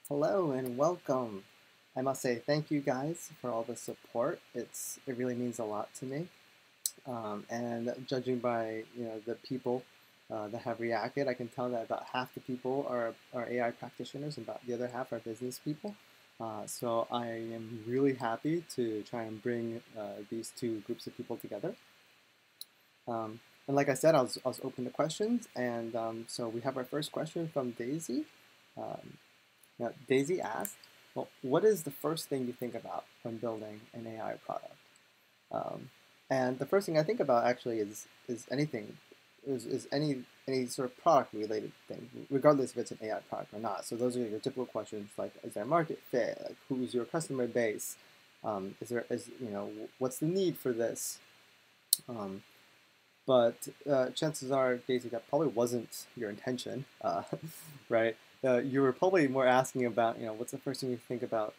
Hello and welcome. I must say thank you guys for all the support. It really means a lot to me. And judging by the people that have reacted, I can tell that about half the people are AI practitioners, and about the other half are business people. So I am really happy to try and bring these two groups of people together. And like I said, I was open to questions, and so we have our first question from Daisy. Um, Now, Daisy asked, well, what is the first thing you think about when building an AI product? Um, and the first thing I think about actually is anything, is any sort of product related thing, regardless if it's an AI product or not. So those are your typical questions like, is there market fit? Like, who's your customer base? What's the need for this? Um, but chances are, Daisy, that probably wasn't your intention, right? You were probably more asking about, what's the first thing you think about?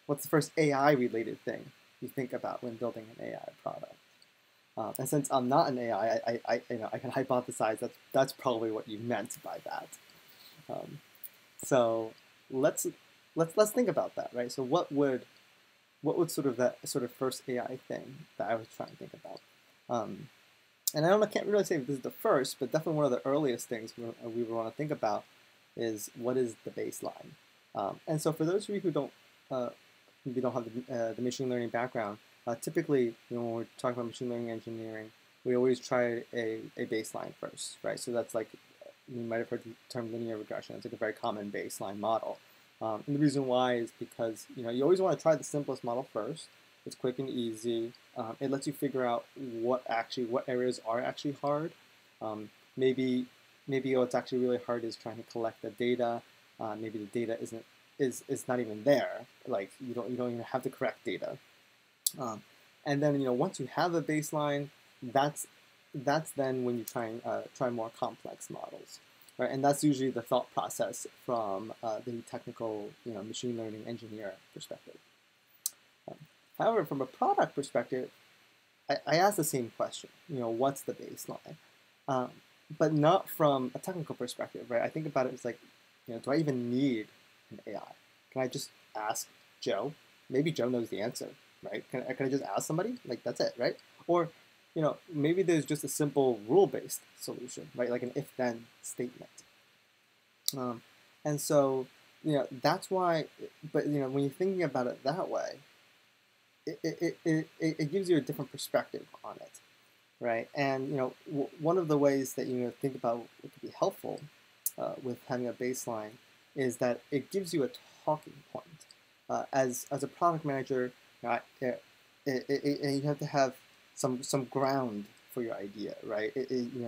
What's the first AI-related thing you think about when building an AI product? And since I'm not an AI, I can hypothesize that that's probably what you meant by that. Um, so let's let's think about that, right? So what would sort of that sort of first AI thing that I was trying to think about? Um, and I can't really say if this is the first, but definitely one of the earliest things we would want to think about is what is the baseline. And so for those of you who don't maybe don't have the machine learning background, typically when we're talking about machine learning engineering, we always try a baseline first, right? So that's like you might have heard the term linear regression. It's like a very common baseline model. And the reason why is because you always want to try the simplest model first. It's quick and easy. It lets you figure out what areas are actually hard. Maybe what's actually really hard is trying to collect the data. Maybe the data is not even there. Like you don't even have the correct data. Um, and then once you have a baseline, that's then when you try more complex models, right? And that's usually the thought process from the technical machine learning engineer perspective. Um, However, from a product perspective, I ask the same question. What's the baseline? Um, but not from a technical perspective, right? I think about it as like, do I even need an AI? Can I just ask Joe? Maybe Joe knows the answer, right? Can I just ask somebody? Like that's it, right? Or, maybe there's just a simple rule-based solution, right? Like an if-then statement. Um, and so, that's why. But when you're thinking about it that way, it gives you a different perspective on it, right? And one of the ways that think about what could be helpful with having a baseline is that it gives you a talking point. As a product manager, you have to have some ground for your idea, right?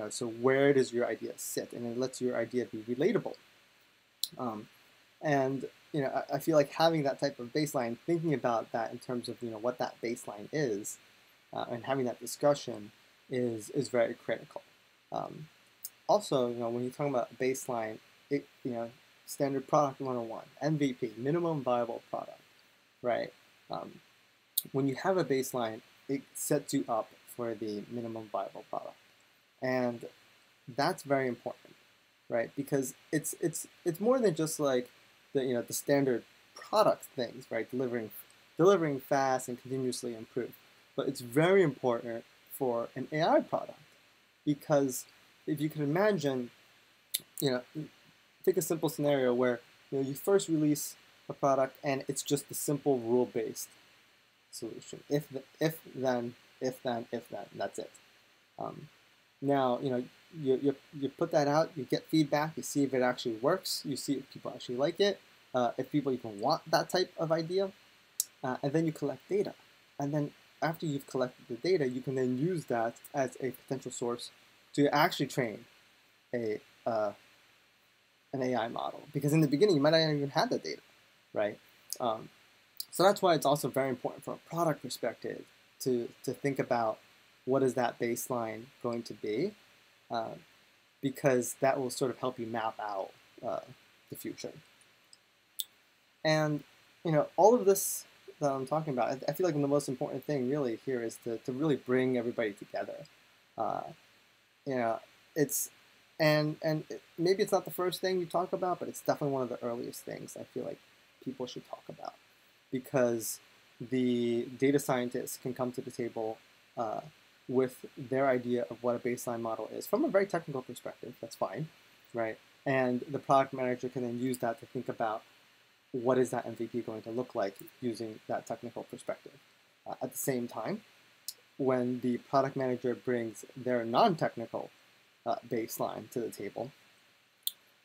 So where does your idea sit, and it lets your idea be relatable. Um, and I feel like having that type of baseline, thinking about that in terms of what that baseline is, and having that discussion is very critical. Um, Also, when you're talking about baseline, standard product 101, MVP, minimum viable product, right? Um, when you have a baseline, it sets you up for the minimum viable product, and that's very important, right? Because it's more than just like the standard product things, right? Delivering fast and continuously improved, but it's very important for an AI product because if you can imagine, you know, take a simple scenario where you first release a product and it's just a simple rule-based solution. If then, that's it. Um, Now, you put that out, you get feedback, you see if it actually works, you see if people actually like it, if people even want that type of idea, and then you collect data. And then after you've collected the data, you can then use that as a potential source to actually train a an AI model. Because in the beginning, you might not even have the data, right? Um, so that's why it's also very important from a product perspective to think about what is that baseline going to be, uh, because that will sort of help you map out the future. And all of this that I'm talking about, I feel like the most important thing really here is to really bring everybody together. Uh, you know, it's and maybe it's not the first thing you talk about, but it's definitely one of the earliest things I feel like people should talk about, because the data scientists can come to the table with their idea of what a baseline model is from a very technical perspective. That's fine, right? And the product manager can then use that to think about what is that MVP going to look like using that technical perspective. At the same time, when the product manager brings their non-technical baseline to the table,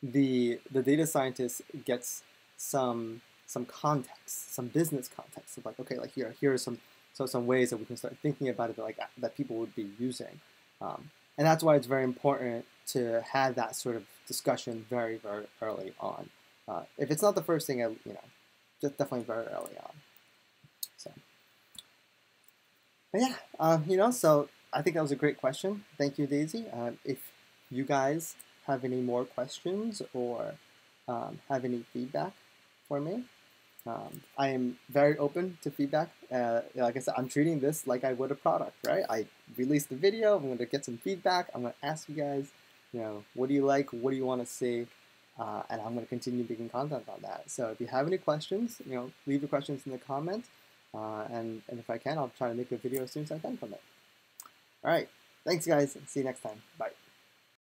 the data scientist gets some context, some business context of like, okay, like here are some ways that we can start thinking about it that people would be using, and that's why it's very important to have that sort of discussion very early on. If it's not the first thing, just definitely very early on. So, but yeah, so I think that was a great question. Thank you, Daisy. If you guys have any more questions or have any feedback for me, I am very open to feedback. Like I said, I'm treating this like I would a product, right? I released the video. I'm going to get some feedback. I'm going to ask you guys, what do you like? What do you want to see? And I'm going to continue making content on that. So if you have any questions, leave your questions in the comments. And if I can, I'll try to make a video as soon as I can from it. All right. Thanks, guys. See you next time. Bye.